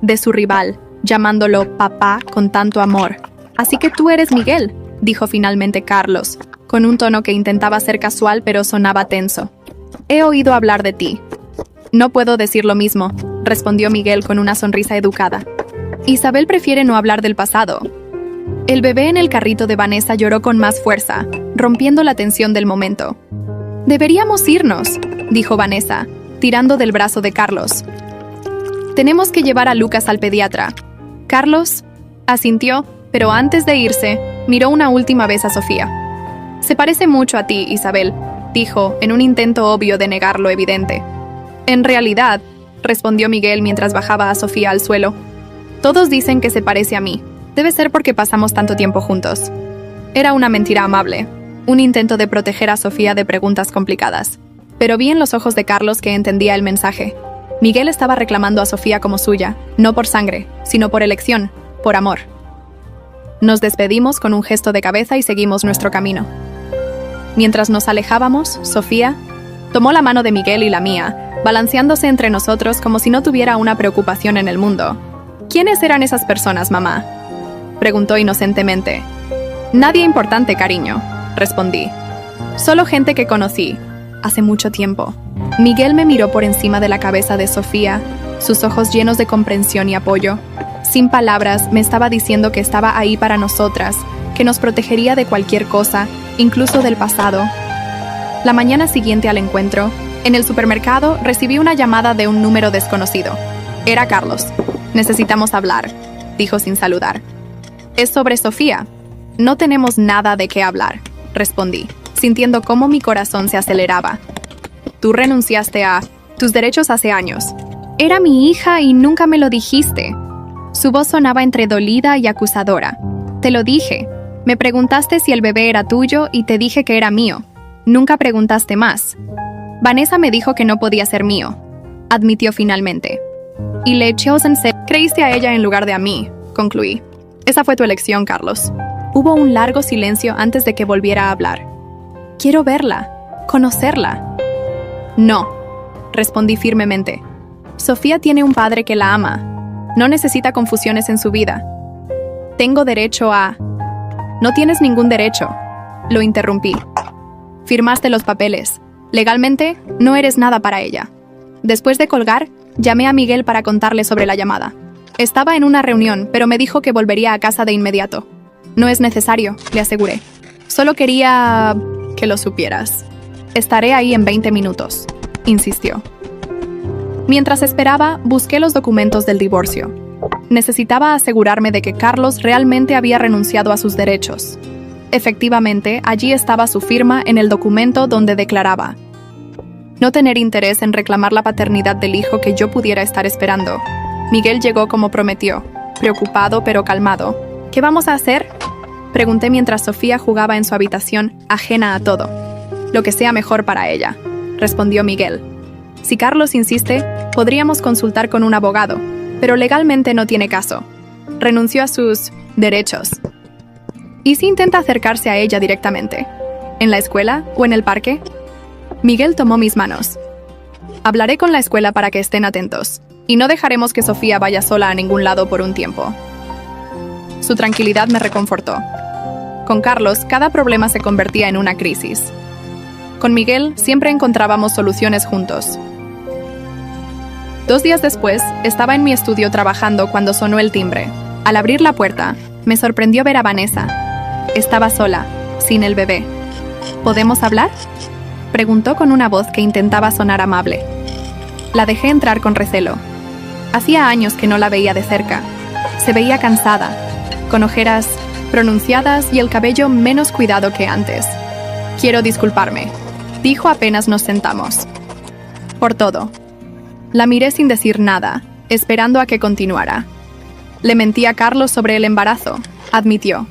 de su rival, llamándolo papá con tanto amor. «Así que tú eres Miguel», dijo finalmente Carlos, con un tono que intentaba ser casual pero sonaba tenso. «He oído hablar de ti». «No puedo decir lo mismo», respondió Miguel con una sonrisa educada. «Isabel prefiere no hablar del pasado». El bebé en el carrito de Vanessa lloró con más fuerza, rompiendo la tensión del momento. «Deberíamos irnos», dijo Vanessa, tirando del brazo de Carlos. «Tenemos que llevar a Lucas al pediatra». Carlos asintió, pero antes de irse, miró una última vez a Sofía. «Se parece mucho a ti, Isabel», dijo, en un intento obvio de negar lo evidente. «En realidad», respondió Miguel mientras bajaba a Sofía al suelo, «todos dicen que se parece a mí. Debe ser porque pasamos tanto tiempo juntos». Era una mentira amable, un intento de proteger a Sofía de preguntas complicadas. Pero vi en los ojos de Carlos que entendía el mensaje. Miguel estaba reclamando a Sofía como suya, no por sangre, sino por elección, por amor. Nos despedimos con un gesto de cabeza y seguimos nuestro camino. Mientras nos alejábamos, Sofía tomó la mano de Miguel y la mía, balanceándose entre nosotros como si no tuviera una preocupación en el mundo. «¿Quiénes eran esas personas, mamá?», preguntó inocentemente. «Nadie importante, cariño», respondí. «Solo gente que conocí, hace mucho tiempo». Miguel me miró por encima de la cabeza de Sofía, sus ojos llenos de comprensión y apoyo. Sin palabras, me estaba diciendo que estaba ahí para nosotras, que nos protegería de cualquier cosa, incluso del pasado. La mañana siguiente al encuentro, en el supermercado recibí una llamada de un número desconocido. Era Carlos. «Necesitamos hablar», dijo sin saludar. «Es sobre Sofía». «No tenemos nada de qué hablar», respondí, sintiendo cómo mi corazón se aceleraba. «Tú renunciaste a tus derechos hace años». «Era mi hija y nunca me lo dijiste». Su voz sonaba entre dolida y acusadora. «Te lo dije. Me preguntaste si el bebé era tuyo y te dije que era mío. Nunca preguntaste más». «Vanessa me dijo que no podía ser mío», admitió finalmente. «Y le creíste a ella en lugar de a mí», concluí. «Esa fue tu elección, Carlos». Hubo un largo silencio antes de que volviera a hablar. «Quiero verla, conocerla». «No», respondí firmemente. «Sofía tiene un padre que la ama. No necesita confusiones en su vida. Tengo derecho a...». «No tienes ningún derecho», lo interrumpí. Firmaste los papeles. Legalmente, no eres nada para ella. Después de colgar, llamé a Miguel para contarle sobre la llamada. Estaba en una reunión, pero me dijo que volvería a casa de inmediato. No es necesario, le aseguré. Solo quería que lo supieras. Estaré ahí en 20 minutos, insistió. Mientras esperaba, busqué los documentos del divorcio. Necesitaba asegurarme de que Carlos realmente había renunciado a sus derechos. Efectivamente, allí estaba su firma en el documento donde declaraba no tener interés en reclamar la paternidad del hijo que yo pudiera estar esperando. Miguel llegó como prometió, preocupado pero calmado. ¿Qué vamos a hacer?, pregunté mientras Sofía jugaba en su habitación, ajena a todo. Lo que sea mejor para ella, respondió Miguel. Si Carlos insiste, podríamos consultar con un abogado, pero legalmente no tiene caso. Renunció a sus derechos. ¿Y si intenta acercarse a ella directamente? ¿En la escuela o en el parque? Miguel tomó mis manos. Hablaré con la escuela para que estén atentos, y no dejaremos que Sofía vaya sola a ningún lado por un tiempo. Su tranquilidad me reconfortó. Con Carlos, cada problema se convertía en una crisis. Con Miguel, siempre encontrábamos soluciones juntos. 2 días después, estaba en mi estudio trabajando cuando sonó el timbre. Al abrir la puerta, me sorprendió ver a Vanessa. Estaba sola, sin el bebé. ¿Podemos hablar?, preguntó con una voz que intentaba sonar amable. La dejé entrar con recelo. Hacía años que no la veía de cerca. Se veía cansada, con ojeras pronunciadas y el cabello menos cuidado que antes. Quiero disculparme, dijo apenas nos sentamos. Por todo. La miré sin decir nada, esperando a que continuara. Le mentí a Carlos sobre el embarazo, admitió.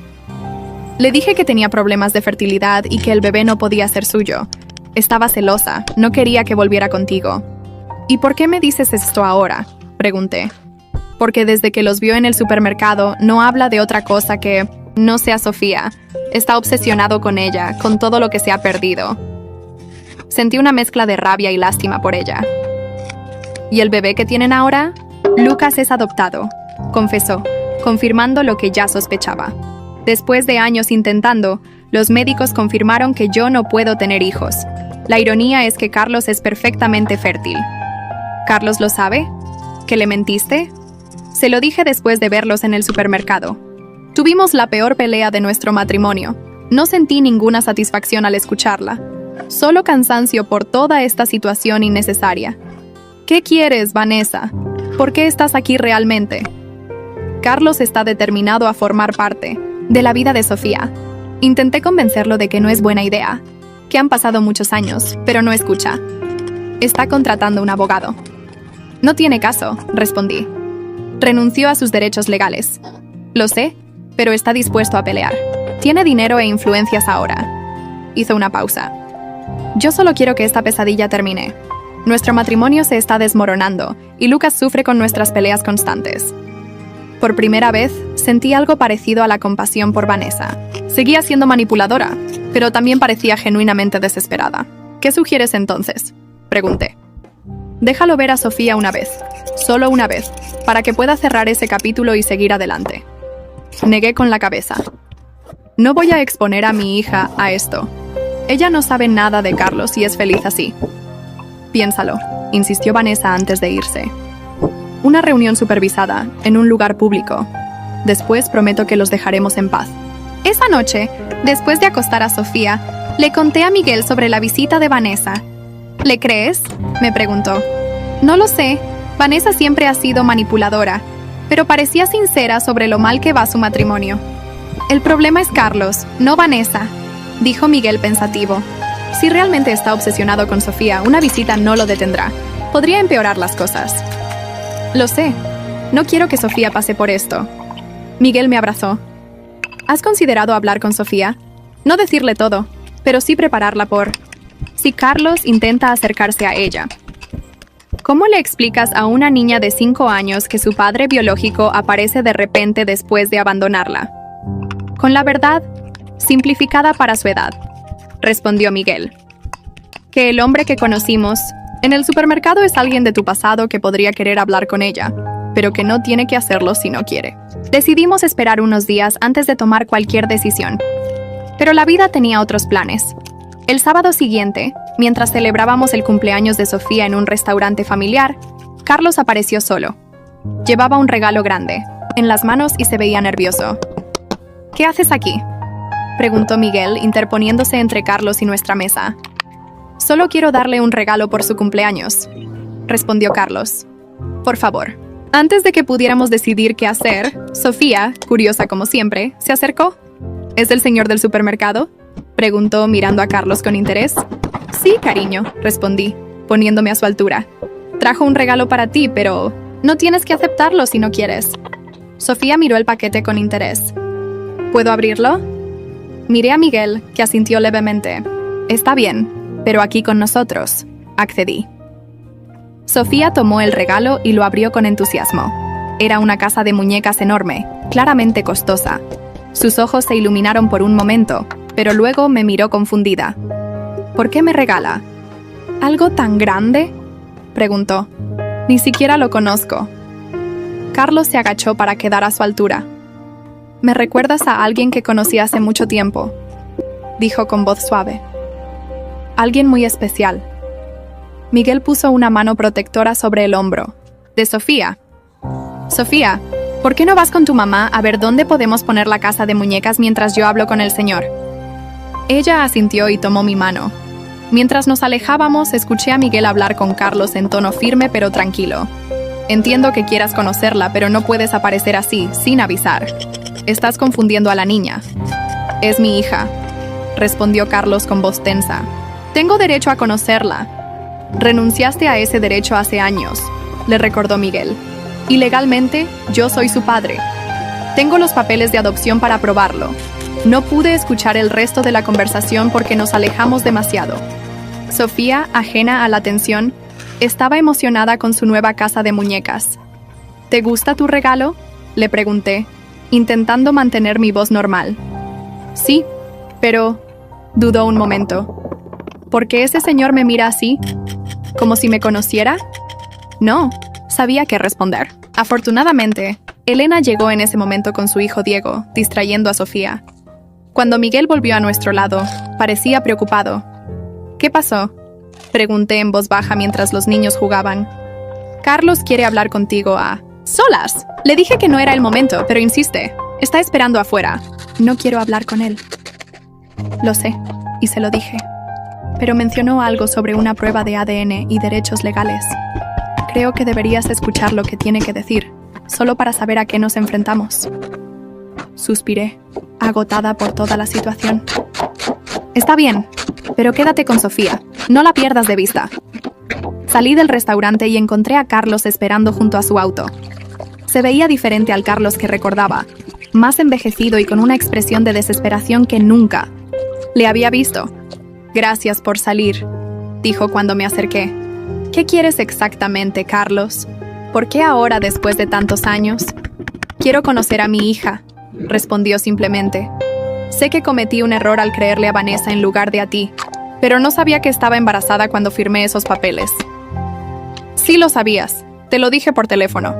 Le dije que tenía problemas de fertilidad y que el bebé no podía ser suyo. Estaba celosa, no quería que volviera contigo. ¿Y por qué me dices esto ahora?, pregunté. Porque desde que los vio en el supermercado no habla de otra cosa que no sea Sofía. Está obsesionado con ella, con todo lo que se ha perdido. Sentí una mezcla de rabia y lástima por ella. ¿Y el bebé que tienen ahora? Lucas es adoptado, confesó, confirmando lo que ya sospechaba. Después de años intentando, los médicos confirmaron que yo no puedo tener hijos. La ironía es que Carlos es perfectamente fértil. ¿Carlos lo sabe? ¿Que le mentiste? Se lo dije después de verlos en el supermercado. Tuvimos la peor pelea de nuestro matrimonio. No sentí ninguna satisfacción al escucharla. Solo cansancio por toda esta situación innecesaria. ¿Qué quieres, Vanessa? ¿Por qué estás aquí realmente? Carlos está determinado a formar parte de la vida de Sofía. Intenté convencerlo de que no es buena idea, que han pasado muchos años, pero no escucha. Está contratando un abogado. No tiene caso, respondí. Renunció a sus derechos legales. Lo sé, pero está dispuesto a pelear. Tiene dinero e influencias ahora. Hizo una pausa. Yo solo quiero que esta pesadilla termine. Nuestro matrimonio se está desmoronando y Lucas sufre con nuestras peleas constantes. Por primera vez, sentí algo parecido a la compasión por Vanessa. Seguía siendo manipuladora, pero también parecía genuinamente desesperada. ¿Qué sugieres entonces?, pregunté. Déjalo ver a Sofía una vez, solo una vez, para que pueda cerrar ese capítulo y seguir adelante. Negué con la cabeza. No voy a exponer a mi hija a esto. Ella no sabe nada de Carlos y es feliz así. Piénsalo, insistió Vanessa antes de irse. Una reunión supervisada, en un lugar público. Después prometo que los dejaremos en paz. Esa noche, después de acostar a Sofía, le conté a Miguel sobre la visita de Vanessa. ¿Le crees?, me preguntó. No lo sé. Vanessa siempre ha sido manipuladora, pero parecía sincera sobre lo mal que va su matrimonio. El problema es Carlos, no Vanessa, dijo Miguel pensativo. Si realmente está obsesionado con Sofía, una visita no lo detendrá. Podría empeorar las cosas. Lo sé. No quiero que Sofía pase por esto. Miguel me abrazó. ¿Has considerado hablar con Sofía? No decirle todo, pero sí prepararla por si Carlos intenta acercarse a ella. ¿Cómo le explicas a una niña de 5 años que su padre biológico aparece de repente después de abandonarla? Con la verdad, simplificada para su edad, respondió Miguel. Que el hombre que conocimos en el supermercado es alguien de tu pasado que podría querer hablar con ella, pero que no tiene que hacerlo si no quiere. Decidimos esperar unos días antes de tomar cualquier decisión. Pero la vida tenía otros planes. El sábado siguiente, mientras celebrábamos el cumpleaños de Sofía en un restaurante familiar, Carlos apareció solo. Llevaba un regalo grande en las manos y se veía nervioso. ¿Qué haces aquí?, preguntó Miguel, interponiéndose entre Carlos y nuestra mesa. Solo quiero darle un regalo por su cumpleaños, respondió Carlos. Por favor. Antes de que pudiéramos decidir qué hacer, Sofía, curiosa como siempre, se acercó. ¿Es el señor del supermercado?, preguntó mirando a Carlos con interés. Sí, cariño, respondí, poniéndome a su altura. Trajo un regalo para ti, pero no tienes que aceptarlo si no quieres. Sofía miró el paquete con interés. ¿Puedo abrirlo? Miré a Miguel, que asintió levemente. Está bien, pero aquí con nosotros, accedí. Sofía tomó el regalo y lo abrió con entusiasmo. Era una casa de muñecas enorme, claramente costosa. Sus ojos se iluminaron por un momento, pero luego me miró confundida. ¿Por qué me regala? ¿Algo tan grande?, preguntó. Ni siquiera lo conozco. Carlos se agachó para quedar a su altura. Me recuerdas a alguien que conocí hace mucho tiempo, dijo con voz suave. Alguien muy especial. Miguel puso una mano protectora sobre el hombro de Sofía. Sofía, ¿por qué no vas con tu mamá a ver dónde podemos poner la casa de muñecas mientras yo hablo con el señor? Ella asintió y tomó mi mano. Mientras nos alejábamos, escuché a Miguel hablar con Carlos en tono firme pero tranquilo. Entiendo que quieras conocerla, pero no puedes aparecer así, sin avisar. Estás confundiendo a la niña. Es mi hija, respondió Carlos con voz tensa. Tengo derecho a conocerla. Renunciaste a ese derecho hace años, le recordó Miguel. Y legalmente, yo soy su padre. Tengo los papeles de adopción para probarlo. No pude escuchar el resto de la conversación porque nos alejamos demasiado. Sofía, ajena a la tensión, estaba emocionada con su nueva casa de muñecas. ¿Te gusta tu regalo?, le pregunté, intentando mantener mi voz normal. Sí, pero... dudó un momento. ¿Por qué ese señor me mira así? ¿Como si me conociera? No, sabía qué responder. Afortunadamente, Elena llegó en ese momento con su hijo Diego, distrayendo a Sofía. Cuando Miguel volvió a nuestro lado, parecía preocupado. ¿Qué pasó?, pregunté en voz baja mientras los niños jugaban. Carlos quiere hablar contigo a solas. Le dije que no era el momento, pero insiste. Está esperando afuera. No quiero hablar con él. Lo sé, y se lo dije. Pero mencionó algo sobre una prueba de ADN y derechos legales. Creo que deberías escuchar lo que tiene que decir, solo para saber a qué nos enfrentamos. Suspiré, agotada por toda la situación. Está bien, pero quédate con Sofía. No la pierdas de vista. Salí del restaurante y encontré a Carlos esperando junto a su auto. Se veía diferente al Carlos que recordaba, más envejecido y con una expresión de desesperación que nunca le había visto. Gracias por salir, dijo cuando me acerqué. ¿Qué quieres exactamente, Carlos? ¿Por qué ahora después de tantos años? Quiero conocer a mi hija, respondió simplemente. Sé que cometí un error al creerle a Vanessa en lugar de a ti, pero no sabía que estaba embarazada cuando firmé esos papeles. Sí lo sabías, te lo dije por teléfono.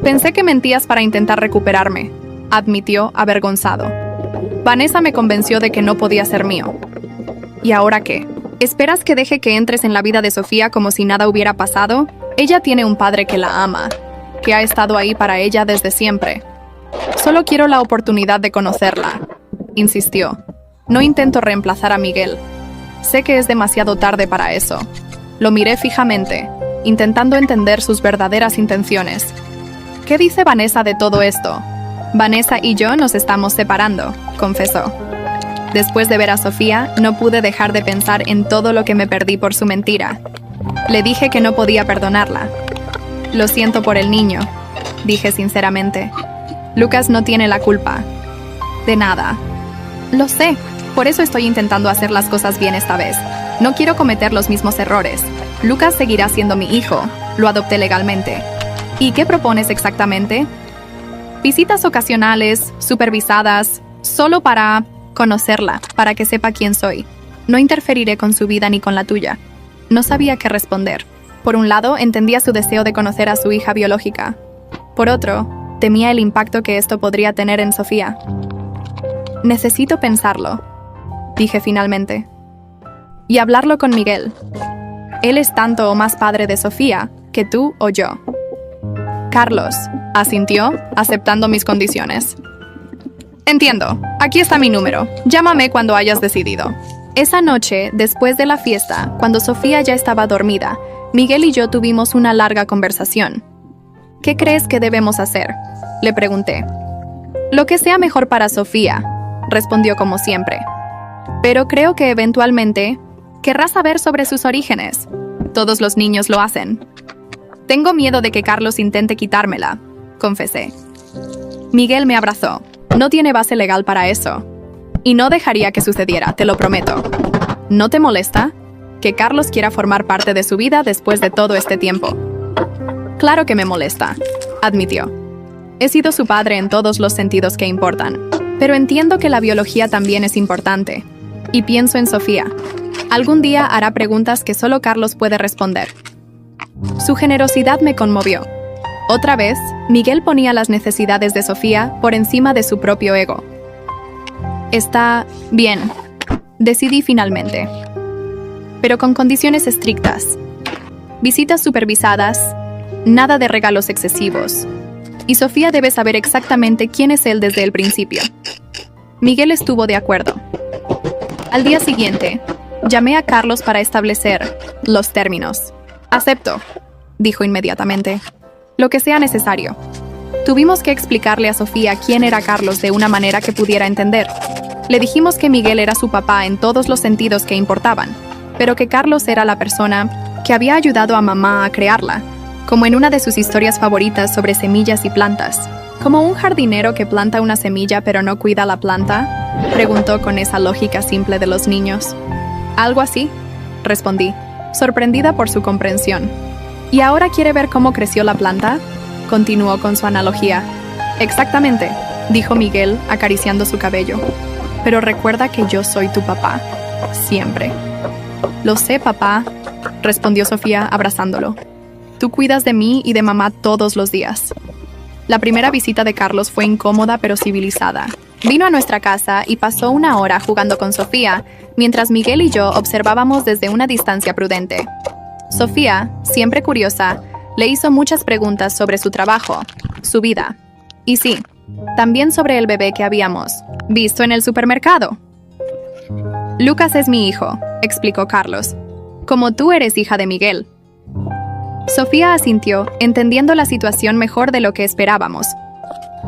Pensé que mentías para intentar recuperarme, admitió avergonzado. Vanessa me convenció de que no podía ser mío. ¿Y ahora qué? ¿Esperas que deje que entres en la vida de Sofía como si nada hubiera pasado? Ella tiene un padre que la ama, que ha estado ahí para ella desde siempre. Solo quiero la oportunidad de conocerla, insistió. No intento reemplazar a Miguel. Sé que es demasiado tarde para eso. Lo miré fijamente, intentando entender sus verdaderas intenciones. ¿Qué dice Vanessa de todo esto? Vanessa y yo nos estamos separando, confesó. Después de ver a Sofía, no pude dejar de pensar en todo lo que me perdí por su mentira. Le dije que no podía perdonarla. Lo siento por el niño, dije sinceramente. Lucas no tiene la culpa. De nada. Lo sé, por eso estoy intentando hacer las cosas bien esta vez. No quiero cometer los mismos errores. Lucas seguirá siendo mi hijo. Lo adopté legalmente. ¿Y qué propones exactamente? Visitas ocasionales, supervisadas, solo para conocerla, para que sepa quién soy. No interferiré con su vida ni con la tuya. No sabía qué responder. Por un lado, entendía su deseo de conocer a su hija biológica. Por otro, temía el impacto que esto podría tener en Sofía. Necesito pensarlo, dije finalmente. y hablarlo con Miguel. Él es tanto o más padre de Sofía que tú o yo. Carlos asintió, aceptando mis condiciones. Entiendo. Aquí está mi número. Llámame cuando hayas decidido. Esa noche, después de la fiesta, cuando Sofía ya estaba dormida, Miguel y yo tuvimos una larga conversación. ¿Qué crees que debemos hacer?, le pregunté. Lo que sea mejor para Sofía, respondió como siempre. Pero creo que eventualmente querrá saber sobre sus orígenes. Todos los niños lo hacen. Tengo miedo de que Carlos intente quitármela, confesé. Miguel me abrazó. No tiene base legal para eso. Y no dejaría que sucediera, te lo prometo. ¿No te molesta que Carlos quiera formar parte de su vida después de todo este tiempo? Claro que me molesta, admitió. He sido su padre en todos los sentidos que importan, pero entiendo que la biología también es importante. Y pienso en Sofía. Algún día hará preguntas que solo Carlos puede responder. Su generosidad me conmovió. Otra vez, Miguel ponía las necesidades de Sofía por encima de su propio ego. Está bien, decidí finalmente. Pero con condiciones estrictas. Visitas supervisadas, nada de regalos excesivos. Y Sofía debe saber exactamente quién es él desde el principio. Miguel estuvo de acuerdo. Al día siguiente, llamé a Carlos para establecer los términos. Acepto, dijo inmediatamente. Lo que sea necesario. Tuvimos que explicarle a Sofía quién era Carlos de una manera que pudiera entender. Le dijimos que Miguel era su papá en todos los sentidos que importaban, pero que Carlos era la persona que había ayudado a mamá a crearla, como en una de sus historias favoritas sobre semillas y plantas. ¿Como un jardinero que planta una semilla pero no cuida la planta?, preguntó con esa lógica simple de los niños. Algo así, respondí, sorprendida por su comprensión. ¿Y ahora quiere ver cómo creció la planta?, continuó con su analogía. Exactamente, dijo Miguel, acariciando su cabello. Pero recuerda que yo soy tu papá, siempre. Lo sé, papá, respondió Sofía, abrazándolo. Tú cuidas de mí y de mamá todos los días. La primera visita de Carlos fue incómoda pero civilizada. Vino a nuestra casa y pasó una hora jugando con Sofía, mientras Miguel y yo observábamos desde una distancia prudente. Sofía, siempre curiosa, le hizo muchas preguntas sobre su trabajo, su vida. Y sí, también sobre el bebé que habíamos visto en el supermercado. Lucas es mi hijo, explicó Carlos. Como tú eres hija de Miguel. Sofía asintió, entendiendo la situación mejor de lo que esperábamos.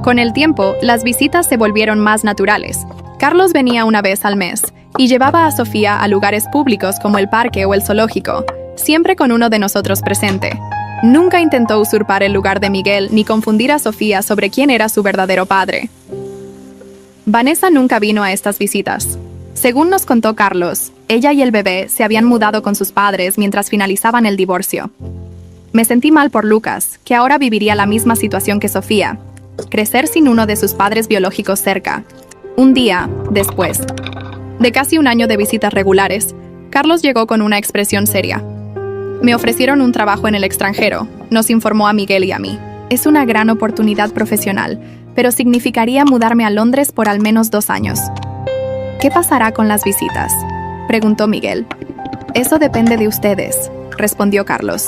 Con el tiempo, las visitas se volvieron más naturales. Carlos venía una vez al mes y llevaba a Sofía a lugares públicos como el parque o el zoológico, siempre con uno de nosotros presente. Nunca intentó usurpar el lugar de Miguel ni confundir a Sofía sobre quién era su verdadero padre. Vanessa nunca vino a estas visitas. Según nos contó Carlos, ella y el bebé se habían mudado con sus padres mientras finalizaban el divorcio. Me sentí mal por Lucas, que ahora viviría la misma situación que Sofía, crecer sin uno de sus padres biológicos cerca. Un día, después de casi un año de visitas regulares, Carlos llegó con una expresión seria. Me ofrecieron un trabajo en el extranjero, nos informó a Miguel y a mí. Es una gran oportunidad profesional, pero significaría mudarme a Londres por al menos 2 años. ¿Qué pasará con las visitas?, preguntó Miguel. Eso depende de ustedes, respondió Carlos.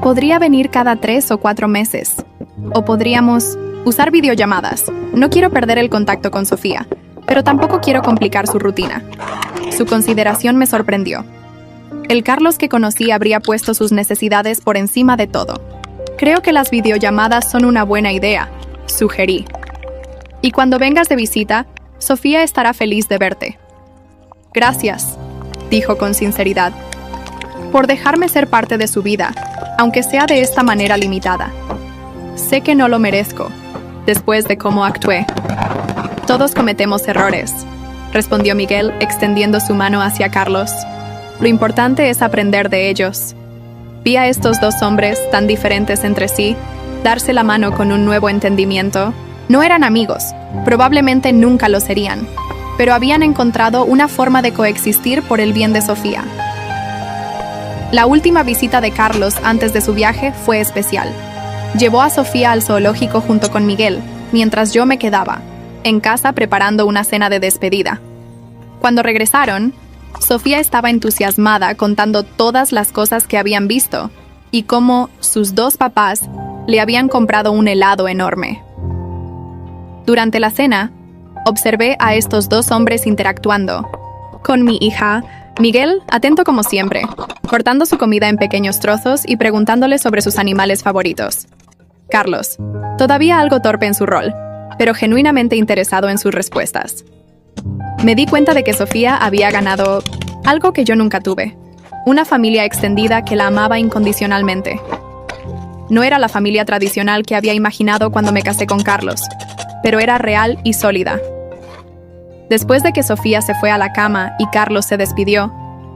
Podría venir cada 3 o 4 meses. O podríamos usar videollamadas. No quiero perder el contacto con Sofía, pero tampoco quiero complicar su rutina. Su consideración me sorprendió. El Carlos que conocí habría puesto sus necesidades por encima de todo. Creo que las videollamadas son una buena idea, sugerí. Y cuando vengas de visita, Sofía estará feliz de verte. Gracias, dijo con sinceridad, por dejarme ser parte de su vida, aunque sea de esta manera limitada. Sé que no lo merezco, después de cómo actué. Todos cometemos errores, respondió Miguel, extendiendo su mano hacia Carlos. Lo importante es aprender de ellos. Vi a estos 2 hombres, tan diferentes entre sí, darse la mano con un nuevo entendimiento. No eran amigos, probablemente nunca lo serían, pero habían encontrado una forma de coexistir por el bien de Sofía. La última visita de Carlos antes de su viaje fue especial. Llevó a Sofía al zoológico junto con Miguel, mientras yo me quedaba en casa preparando una cena de despedida. Cuando regresaron, Sofía estaba entusiasmada contando todas las cosas que habían visto y cómo sus dos papás le habían comprado un helado enorme. Durante la cena, observé a estos dos hombres interactuando. Con mi hija, Miguel, atento como siempre, cortando su comida en pequeños trozos y preguntándole sobre sus animales favoritos. Carlos, todavía algo torpe en su rol, pero genuinamente interesado en sus respuestas. Me di cuenta de que Sofía había ganado algo que yo nunca tuve, una familia extendida que la amaba incondicionalmente. No era la familia tradicional que había imaginado cuando me casé con Carlos, pero era real y sólida. Después de que Sofía se fue a la cama y Carlos se despidió,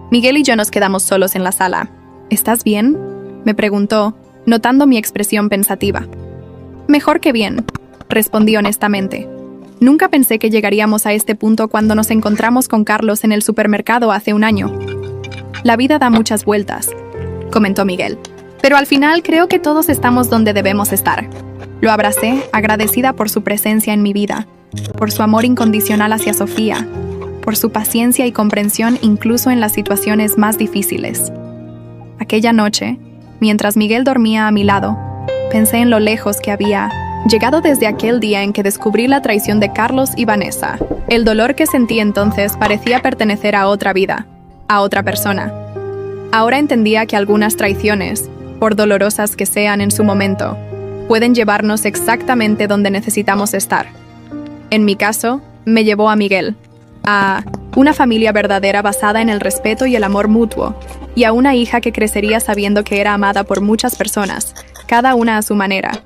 Miguel y yo nos quedamos solos en la sala. ¿Estás bien?, me preguntó, notando mi expresión pensativa. Mejor que bien, respondí honestamente. Nunca pensé que llegaríamos a este punto cuando nos encontramos con Carlos en el supermercado hace un año. La vida da muchas vueltas, comentó Miguel, pero al final creo que todos estamos donde debemos estar. Lo abracé, agradecida por su presencia en mi vida, por su amor incondicional hacia Sofía, por su paciencia y comprensión incluso en las situaciones más difíciles. Aquella noche, mientras Miguel dormía a mi lado, pensé en lo lejos que había llegado desde aquel día en que descubrí la traición de Carlos y Vanessa. El dolor que sentí entonces parecía pertenecer a otra vida, a otra persona. Ahora entendía que algunas traiciones, por dolorosas que sean en su momento, pueden llevarnos exactamente donde necesitamos estar. En mi caso, me llevó a Miguel, a una familia verdadera basada en el respeto y el amor mutuo, y a una hija que crecería sabiendo que era amada por muchas personas, cada una a su manera.